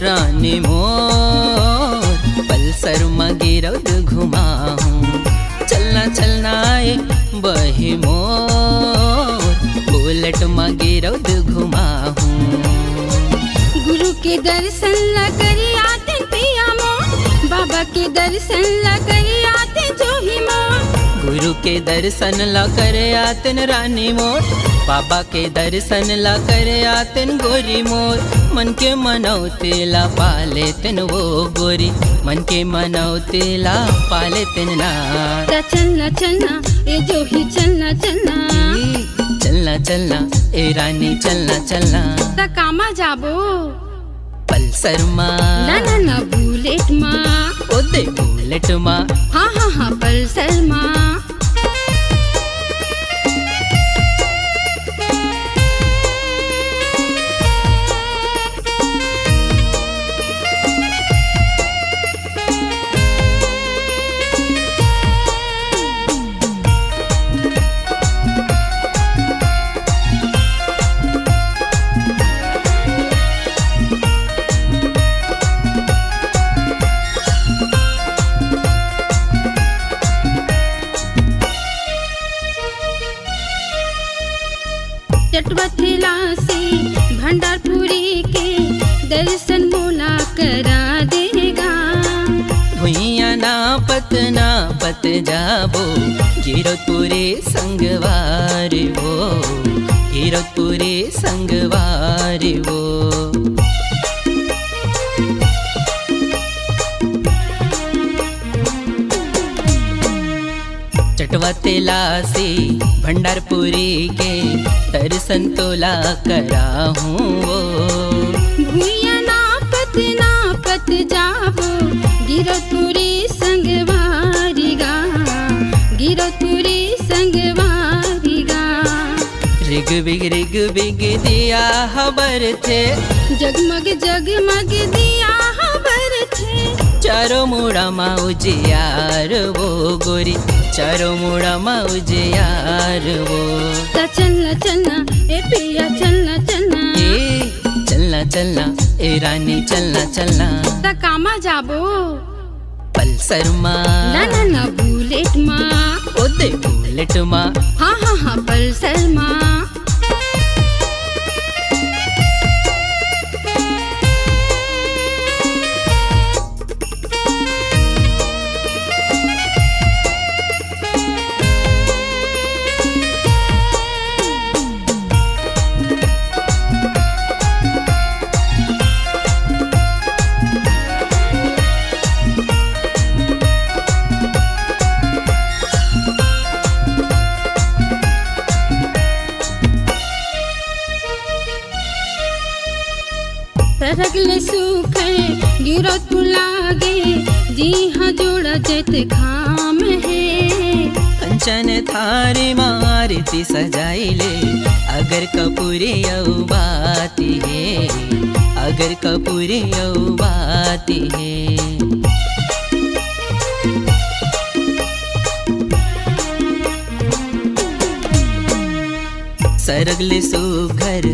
रानी मोर, पल्सर में गिरौद घुमाऊं। चलना चलना ए बही मोर, बुलेट में गिरौद घुमाऊं। गुरु के दर्शन ला करी आते पिया मोर, बाबा के दर्शन ला करी आते जोही मोर। गुरु के दर्शन ला करे आतन रानी मोर, बाबा के दर्शन ला करे आतन गोरी मोर। मन के मनौते ला पाले तन वो गोरी, मन के मनौते ला पाले तन ना। चलना चलना ए जोही चलना चलना, चलना चलना ए रानी चलना चलना। कामा जाबो पल्सर मा ना बुलेट मा, ओदे बुलेट मा, हाँ पल्सर मा। चटवथेला से भंडारपुरी के दर्शन मोला करा देगा। भुइया ना पत जाबो, गिरौदपुरे संगवार वो, गिरौदपुरे संगवार वो। चटवथेला से भंडारपुरी के दर्शन तोला करा हूँ वो। भुइया नापत जाबो, गिरौदपुरी संगवारिगा, गिरौदपुरी संगवारिगा। रिग बिग दिया हबर थे, जगमग दिया हबर थे। चारों मुड़ा मा उजियार वो गोरी, चारों मुड़ा मा उजियार वो। चलना चलना ए पिया चलना चलना, चलना चलना ए रानी चलना चलना। कामा जाबो पल्सर मा ना बुलेट मा, ओदे बुलेट मा, हाँ पल्सर मा। सरगले सूखे गिरौदपुर लागे, जी हाँ जोड़ा जैत खाम है। कंचन थारी मारती सजाइले, अगर कपूरी औ बाती है, अगर कपूरी औ बाती है। सरगले सुघर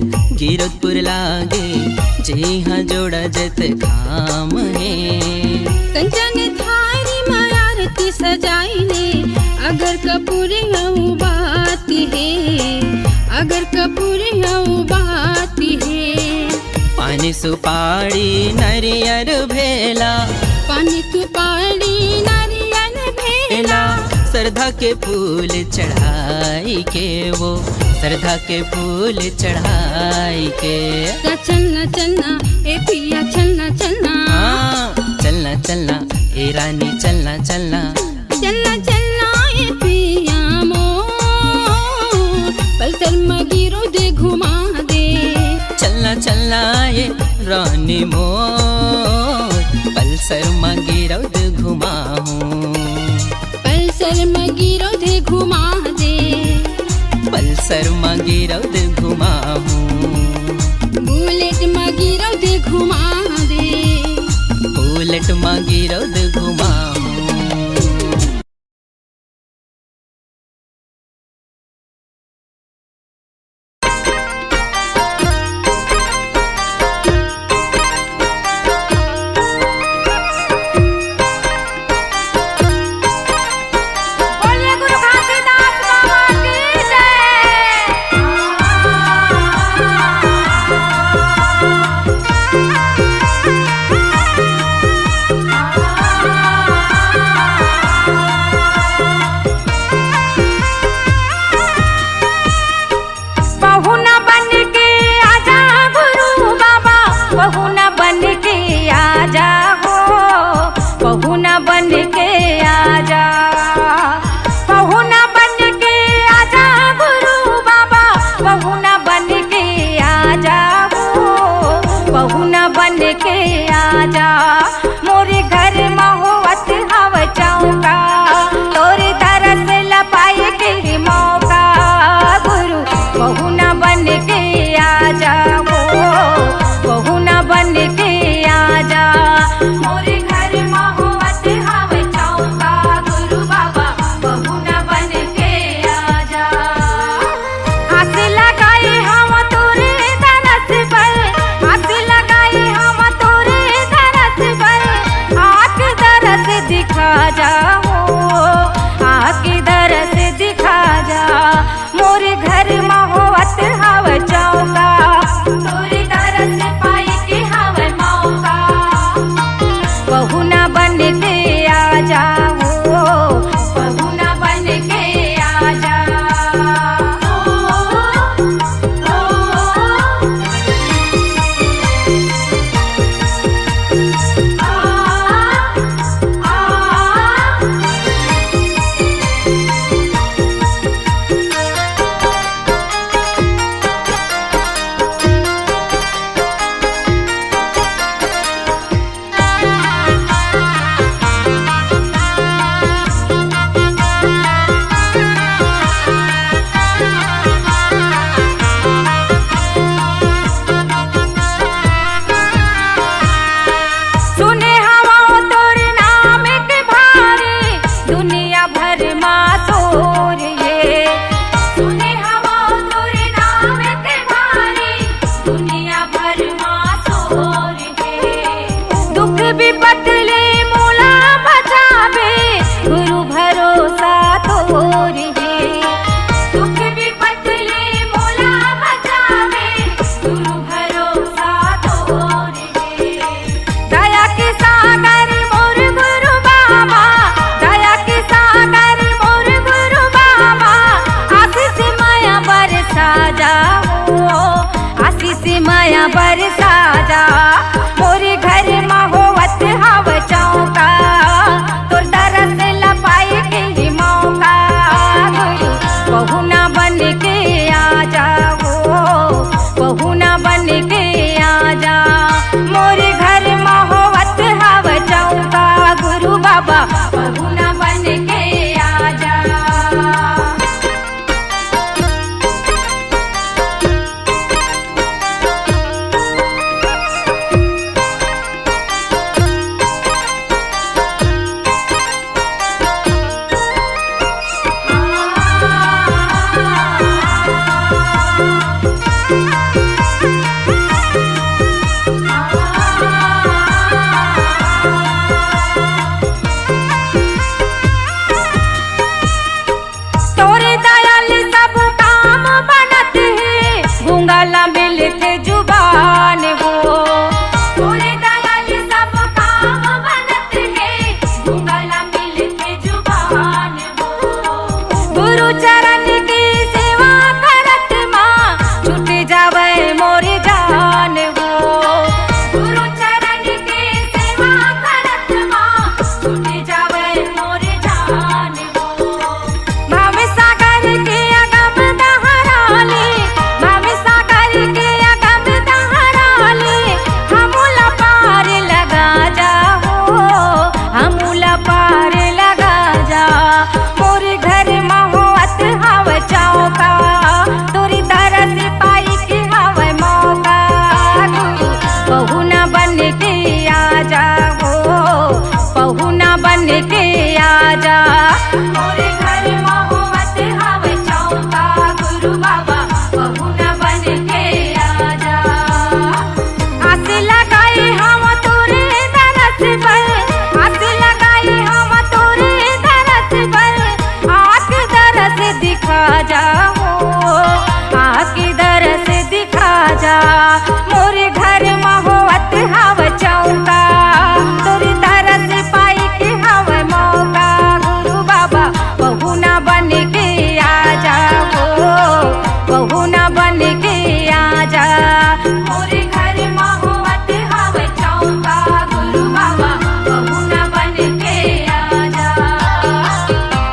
गिरौदपुर लागे, जी हाँ जोड़ा जत खाम है। कंचन थारी मारती सजाइले, अगर कपूरी औ बाती है, अगर कपूरी औ बाती है। पानी सुपारी नरियर भेला, पानी सुपारी नारियल भेला। श्रद्धा के फूल चढ़ाई के वो, श्रद्धा के फूल चढ़ाई के। चलना चलना ए पिया चलना चलना, चलना चलना ए रानी चलना चलना। चलना चलना ए पिया मोर, पल्सर में गिरौद घुमा दे। चलना चलना ए रानी मोर, पल्सर में गिरौद घुमाऊं। पल्सर में गिरौद घुमा दे, पल्सर में गिरौद घुमाऊं। बुलेट में गिरौद घुमा दे, बुलेट में गिरौद घुमाऊं। गुरु चरण की सेवा करत माँ छूट जावे मोरी जान हो। गुरु चरण की सेवा करत माँ छूट जावे मोरी जान हो। भव सागर के अगम दहराले, भव सागर के अगम दहराले, हमूला पार लगा जाओ, हमूला पार लगा जा। मोरे घर महोत हव चौका, तोरी तरस पाई के हव मौका। पहुना बन के आ जाओ, पहुना बन के आ जा। मोरे घर महोत हव चौका, गुरु बाबा पहुना बन के आ जा। आस लगाई हम तोरे दरस पर, आस लगाई हम तोरे दरस पर, आँख दरस दिखा जाओ, आँख दरस दिखा जा। मोरे घर महोत हव चौका, तोरे दरस पाई के हव मौका। गुरु बाबा पहुना बन के आ जाओ, पहुना बन के आ जा। मोरे घर महोत हव चौका, गुरु बाबा पहुना बन के आ जा,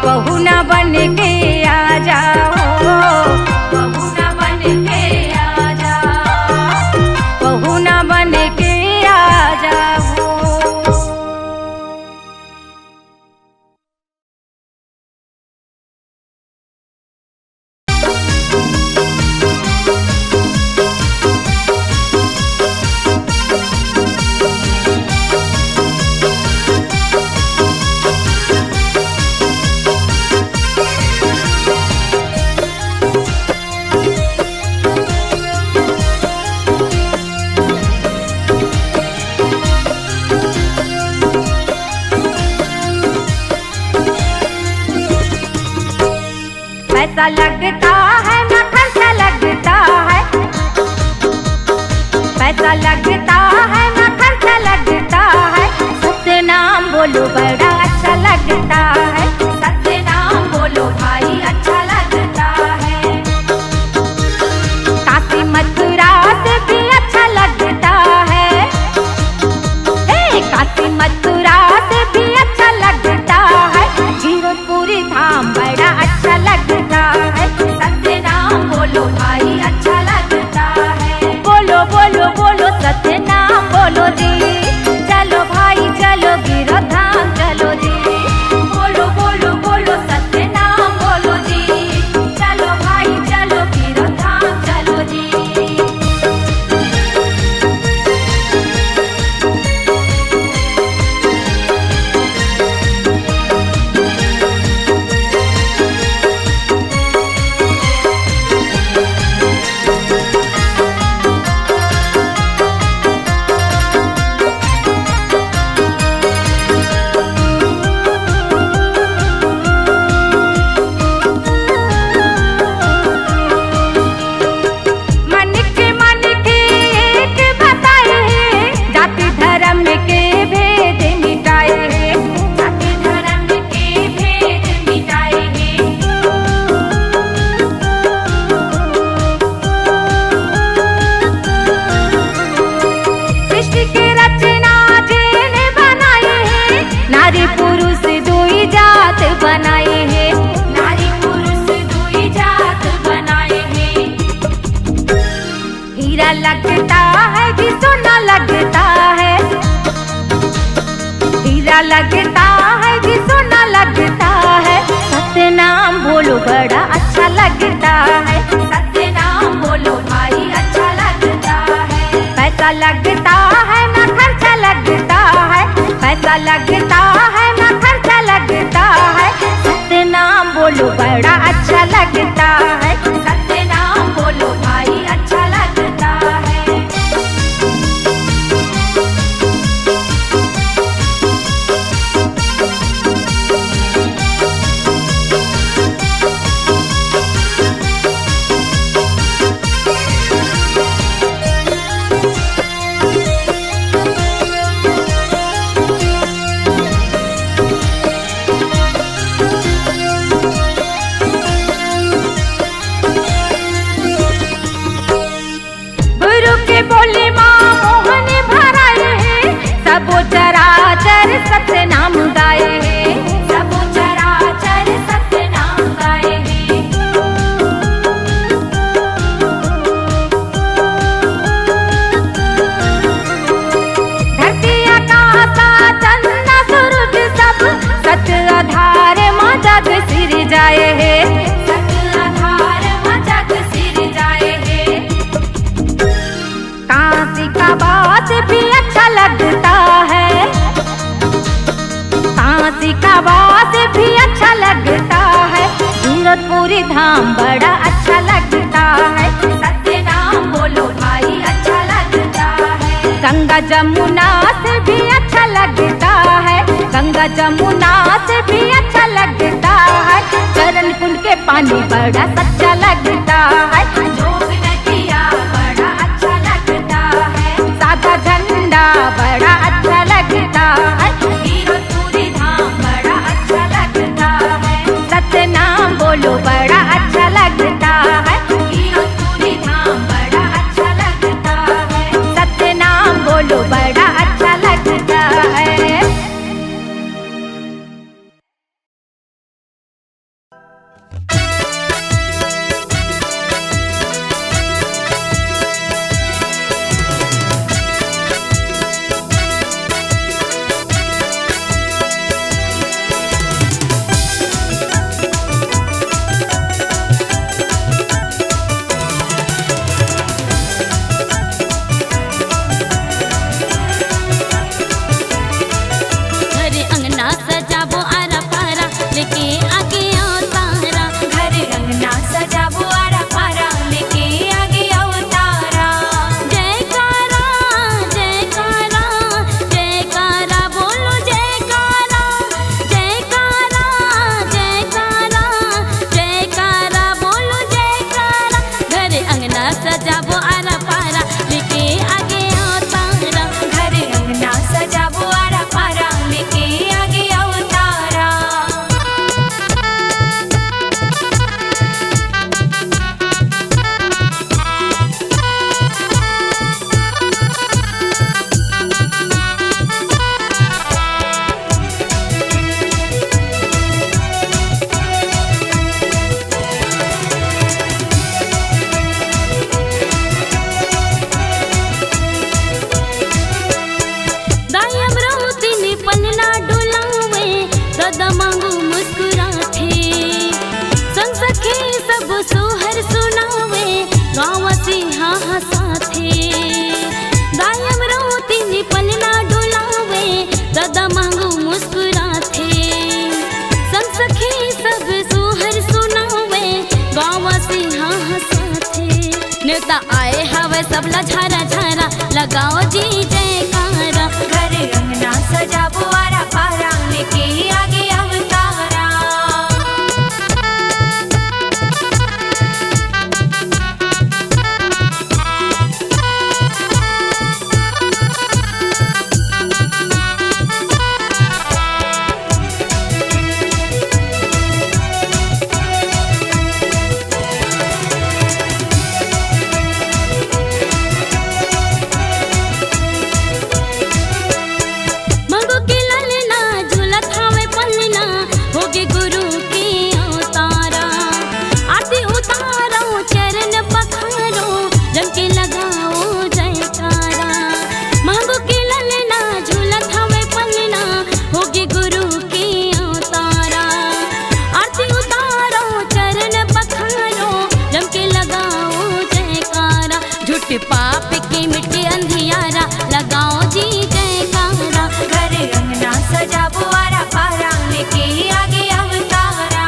पहुना बन के आ जाओ, पहुना बन के आ जा, पहुना बन के आ जाओ। पैसा लगता है ना खर्चा लगता है, पैसा लगता है ना खर्चा लगता है। सत्य नाम बोलो बड़ा अच्छा लगता है, सत्य नाम बोलो भाई अच्छा लगता है। काशी मथुरा से भी अच्छा लगता है, काशी मथुरा से भी अच्छा लगता है। जीवनपुरी धाम बड़ा अच्छा लगता है, सत्य नाम बोलो भाई अच्छा लगता है। बोलो बोलो बोलो सत्य नाम बोलो जी, चलो भाई चलो गिरो धाम चलो जी। बोलो बोलो बोलो सत्य नाम बोलो जी, चलो भाई चलो गिरो धाम चलो जी। मन के एक बताए हैं, जाति धर्म के भेद मिटाए हैं, जाति धर्म के भेद मिटाए हैं। सृष्टि की रचना जिन्हें बनाए हैं, नारी पुरुष दुई जात बनाए हैं, नारी पुरुष दुई जात बनाए हैं। हीरा लगता है कि सोना लगता है, हीरा लगता है कि सोना लगता है। सत्य नाम बोलो बड़ा अच्छा लगता है, सत्य नाम बोलो भाई अच्छा लगता है। पैसा लगता है ना खर्चा लगता है, पैसा लगता है ना खर्चा लगता है। सत्य नाम बोलो बड़ा अच्छा लगता है, सत्य नाम बोलो भाई अच्छा लगता है। जाए है, सत आधार माँ जग सिर जाए है। कांसी का बात भी अच्छा लगता है, कांसी का बात भी अच्छा लगता है। कीरतपुरी धाम बड़ा अच्छा लगता है, सत्य नाम बोलो भाई अच्छा लगता है। गंगा जमुना से भी अच्छा लगता है, गंगा जमुना से भी अच्छा लगता है। चरण कुंड के पानी बड़ा सच्चा लगता है, जोग नदिया बड़ा अच्छा लगता है। सादा झंडा बड़ा अच्छा लगता है, कीरतपुरी धाम बड़ा अच्छा लगता है। सत्य नाम बोलो बड़ा अच्छा लगता है, कीरतपुरी धाम बड़ा अच्छा लगता है। सत्य नाम बोलो बड़ा अच्छा लगता है। आए हवे सबला झारा झारा लगाओ जी जयकारा। घर अंगना सजा बुआरा पारा लेके आगे अवतारा। पाप की मिट्टी अंधियारा लगाओ जी जयकारा। घर अंगना सजा बुआरा पारा लेके आगे अवतारा।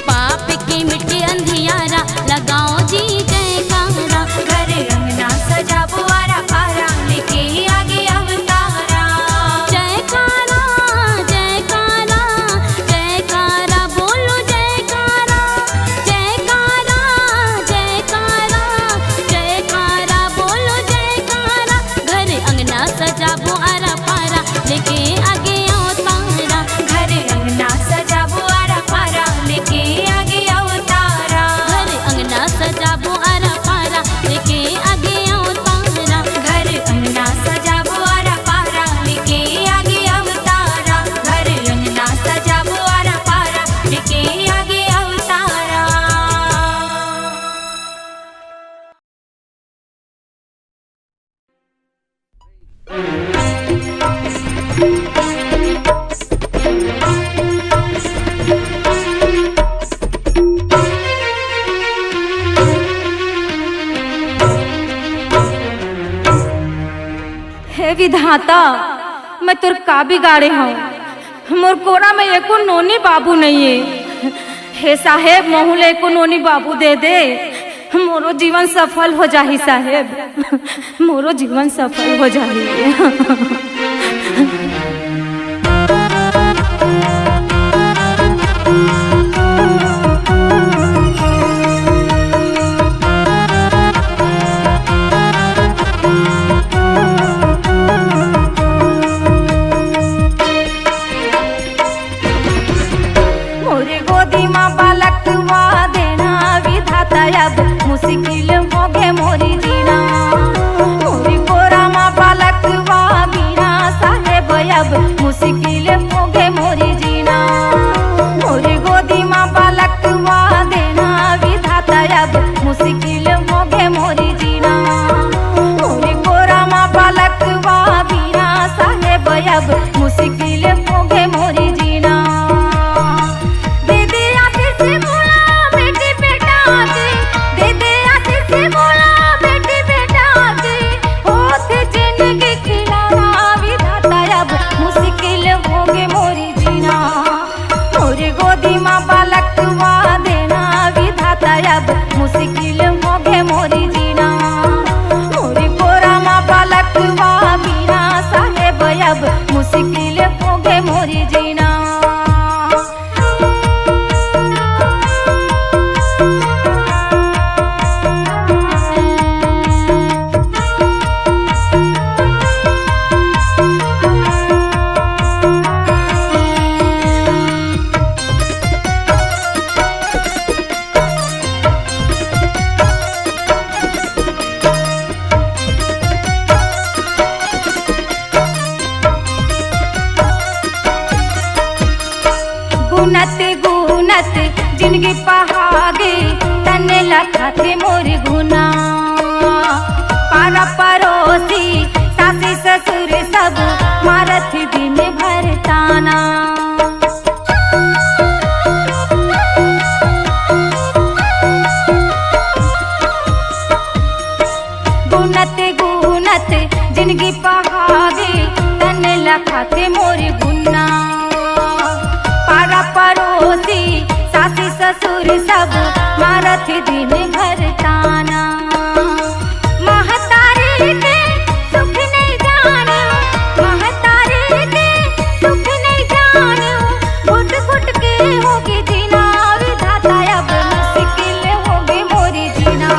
पाप की मिट्टी अंधियारा लगाओ जी जयकारा। घर अंगना सजा बुआरा पारा लेके आगे अवतारा। लेके आगे आओ तारा। घर अंगना सजाबो आरा पारा लेके आगे आओ तारा। घर अंगना सजाबो आरा पारा लेके आगे आओ तारा। घर अंगना सजाबो आरा पारा लेके आगे आओ तारा। घर अंगना सजाबो आरा पारा लेके आगे आओ तारा। हे विधाता, मैं तोर का बिगाड़े हूँ। मोर कोरा में एको नोनी बाबू नहीं है। हे साहेब मोहुले एको नोनी बाबू दे दे, मोरो जीवन सफल हो जाही साहेब, मोरो जीवन सफल हो जाही। मोरे गोदी माँ बालकवा देना विधाता अब मुश्किल हो गे मोरी जीना। मोरी कोरा माँ बालकवा बिना साहेब अब मुश्किल हो गे मोरी जीना। मोरी गोदी माँ बालकवा देना विधाता अब मुश्किल हो गे मोरी जीना। मोरी कोरा माँ बालकवा बिना साहेब अब मुश्किल हो गे मोरी जीना। मुश्किल हो गे मोरी जीना। मोरी कोरा माँ बालकवा बिना साहेब अब मुश्किल हो गे मोरी जीना। गुनत गुनत जिंदगी पहागे तने लखाते मोरी गुना। पारा पड़ोसी सासी ससुर सब मारत दिन भर ताना। गुनत गुनत जिंदगी पहागे तने लखाते मोरी गुना। पारा पड़ोसी सासी ससुर सब मारत दिन भर ताना। महतारी के सुख नहीं जानियो, महतारी के सुख नहीं जानियो। घुट घुट के होगी जीना विधाता अब मुश्किल होगी मोरी जीना।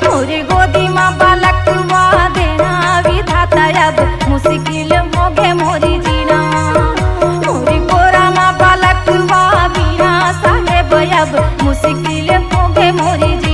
मोरी गोदी माँ बालकवा देना विधाता अब मुश्किल होगे मोरी जीना। मोरी कोरा माँ बालकवा बिना साहेब अब मुश्किल होगे मोरी जीना।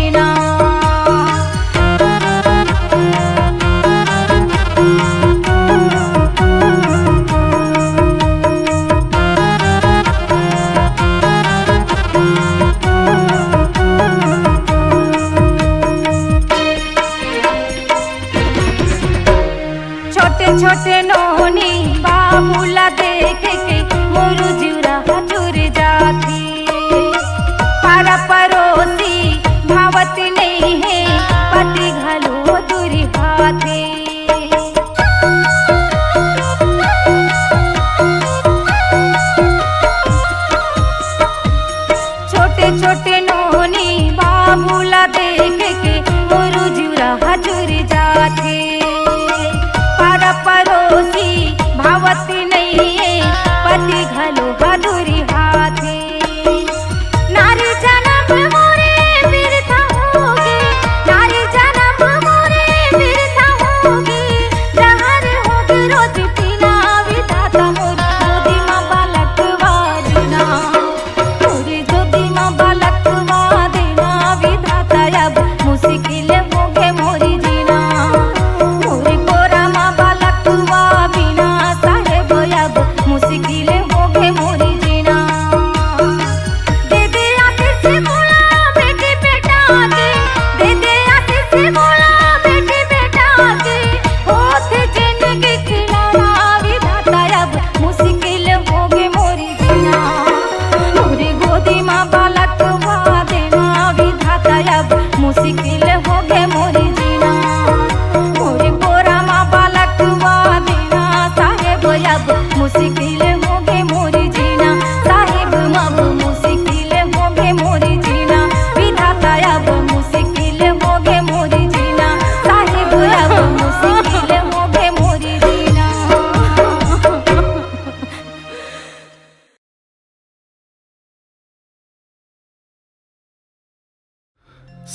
मुश्किल होगे मोरी जीना, साहिब अब मुश्किल होगे मोरी जीना, विधाता अब मुश्किल होगे मोरी जीना, साहिब अब मुश्किल होगे मोरी जीना।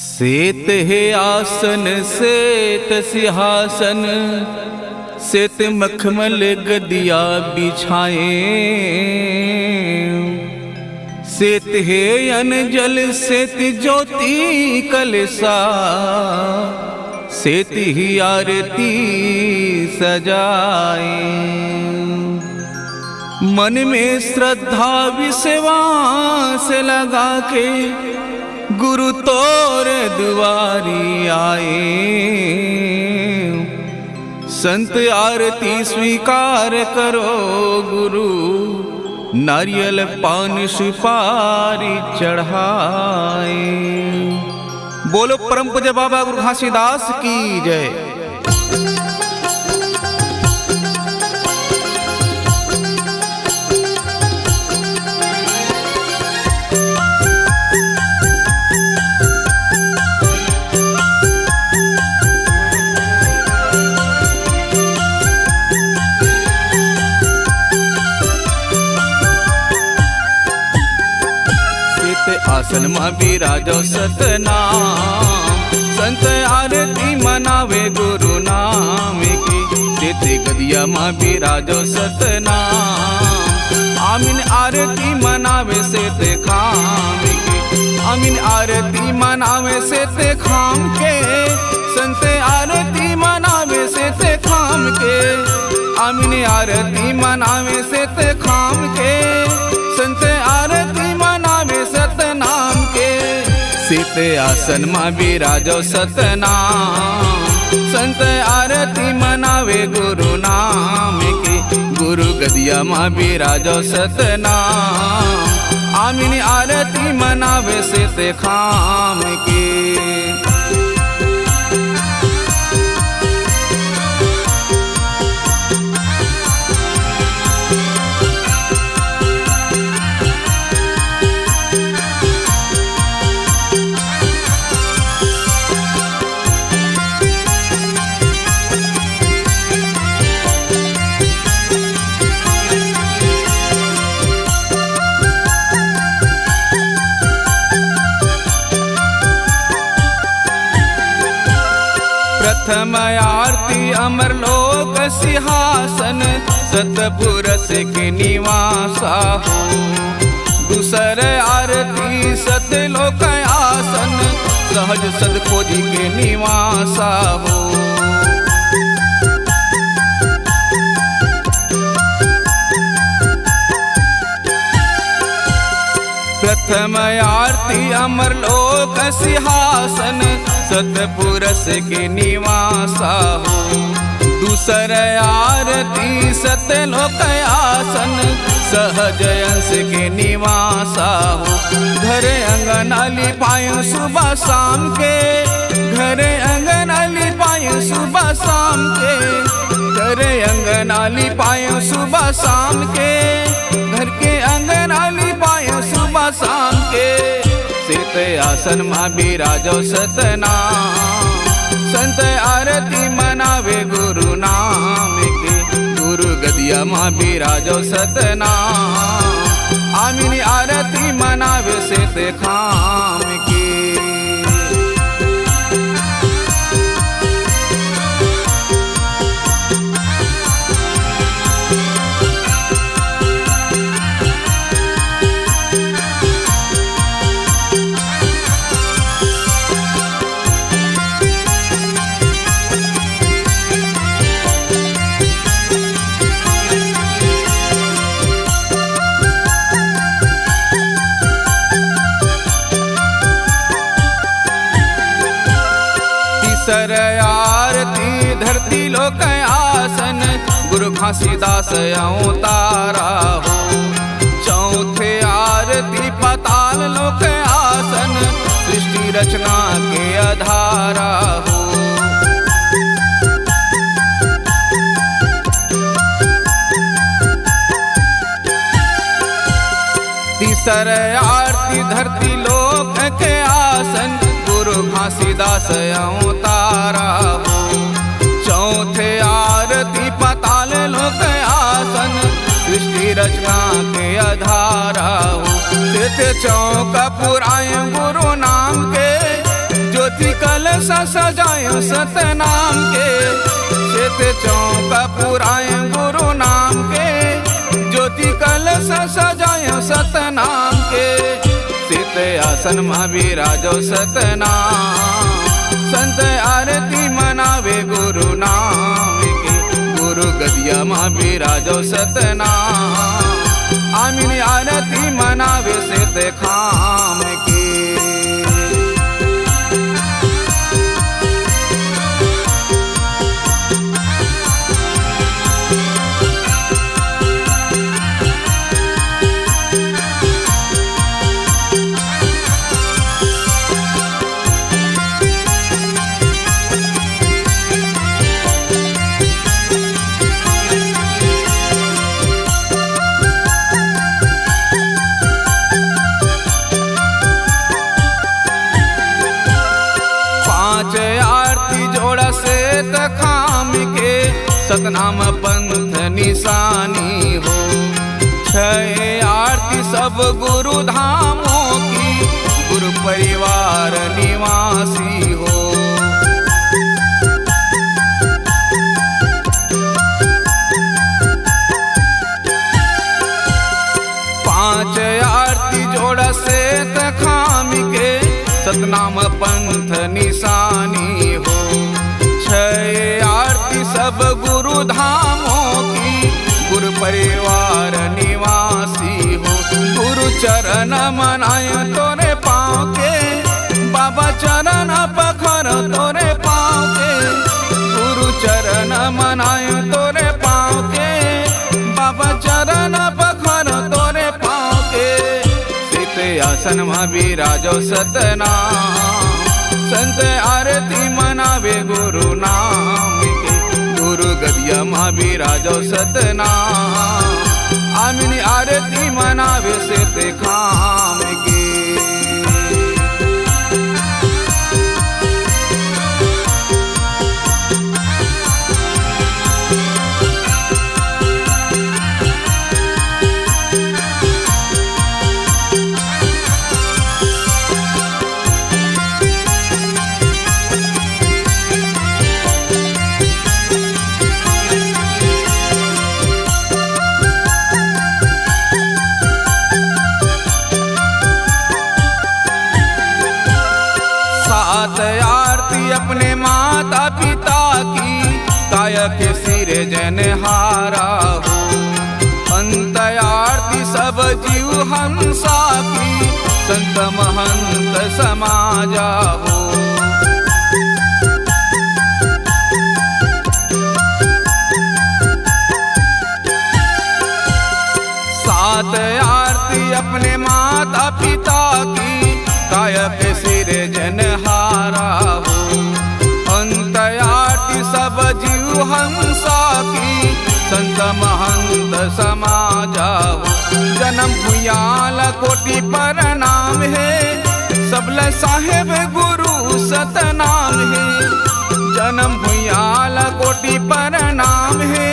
सेत है आसन सेत सिंहासन, सेत मखमल गदिया बिछाए, सेत है अनजल सेत ज्योति कलसा, सेत ही आरती सजाए। मन में श्रद्धा विश्वास लगा के गुरु तोर दुआरी आए, संत आरती स्वीकार करो गुरु, नारियल पान सुपारी चढ़ाए। बोलो परम पूज्य बाबा गुरु घासीदास की जय। आसन मा बिराजो सतनाम, संत आरती मनावे गुरु नाम की, सेते गदिया मा बिराजो सतनाम। आमीन आरती मनावे सेते खाम के, आमीन आरती मनावे सेते खाम के, संत आरती मनावे सेते खाम के, आमीन आरती मनावे सेते खाम के, संत आरती मनावे सतनाम के। सीत आसन मा बिराजो सतनाम, संत आरती मनावे गुरु नाम की, गुरु गदिया मा बिराजो सतनाम। आमीन आरती मनावे सेते खाम के। प्रथम आरती अमर लोक सिंहासन, सतपुरस के निवासा हो। दूसर आरती सतलोक आसन, सहज सदखोजी के निवासा हो। प्रथम आरती अमर लोक सिंहासन, सतपुरस के निवासा हो। दूसर आरती सतलोक आसन, सहज अंश के निवासा हो। घर अंगना लिपायो सुबह शाम के, घर अंगना लिपायो सुबह शाम के, घर अंगना लिपायो सुबह शाम के, घर के अंगना लिपायो सुबह शाम के। सीत आसन मा बिराजो सतनाम, संत आरती मनावे गुरु नाम के, गुरु गदिया मा बिराजो सतनाम। आमीन आरती मनावे सेते खाम के। तीसर आरती धरती लोक आसन, गुरु घासीदास अवतारा हो। चौथे आरती पाताल लोक आसन, सृष्टि रचना के आधारा हो। तीसर आरती धरती लोक के आसन गुरु घासीदास अवतारा हो। चौथे आरती पाताल लोक आसन सृष्टि रचना के आधारा हो। तेते चौक पुराय गुरु नाम के ज्योति कलश सजाय सतनाम के। तेते चौक पुराय गुरु नाम के ज्योति कलश सजाय सतनाम के। सीत आसन में विराजो सतनाम संत आरती मनावे गुरु नाम के। गुरु गदिया में विराजो सतनाम आमिन आरती मनावे सीत खाम के। सतनाम पंथ निशानी हो। छह आरती सब गुरु धामों की गुरु परिवार निवासी हो। पांच आरती जोड़ा से तखाम के सतनाम पंथ निशानी हो। छह आरती सब गुरु धामों की गुरु परिवार निवासी हो। गुरु चरण मनाय तोरे पाँव के बाबा चरण पखर तोरे पाँव के। गुरु चरण मनाय तोरे पाँव के बाबा चरण पखर तोरे पाँव के। सीत आसन में विराजो सतनाम संत आरती मनावे गुरु नाम के। गुरु गदिया में विराजो सतनाम आमिन आरती मनावे सीत खाम के। अपने माता पिता की काया के सिरे जनहारा हो। अंत आरती सब जीव हंसा की संत महंत समाजा हो। सात आरती अपने माता पिता की काया के सिरे जनहारा हो। अंत आरती सब जीव हंसा की संत महंत समाजा हो। जन्म भुयाल कोटि प्रणाम है सबल साहेब गुरु सतनाम है। जन्म भुयाल कोटि प्रणाम है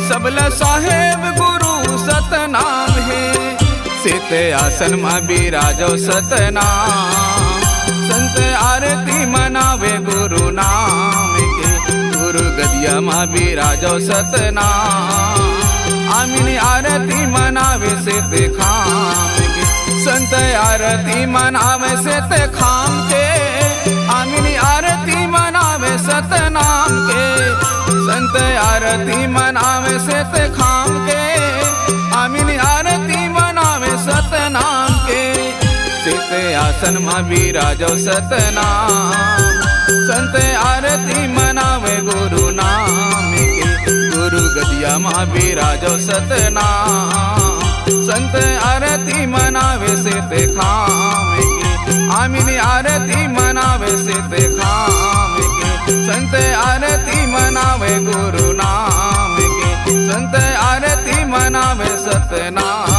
सबल साहेब गुरु सतनाम है। सीत आसन में विराजो सतनाम संत आरती मनावे गुरु नाम के। गुरु गदिया में विराजो सतनाम आमिन आरती मनावे सीत खाम के। संत आरती मनावे सीत खाम के आमिन आरती मनावे सतनाम के। संत आरती मनावे सीत खाम के आमिन आरती मनावे सतनाम के। सीत आसन में विराजो सतनाम संत आरती मनावे गुरु नाम के। गुरु गदिया में विराजो सतनाम संत आरती मनावे सीत खाम के आमिन आरती मनावे सीत खाम के। संत आरती मनावे गुरु नाम के संत आरती मनावे सतनाम।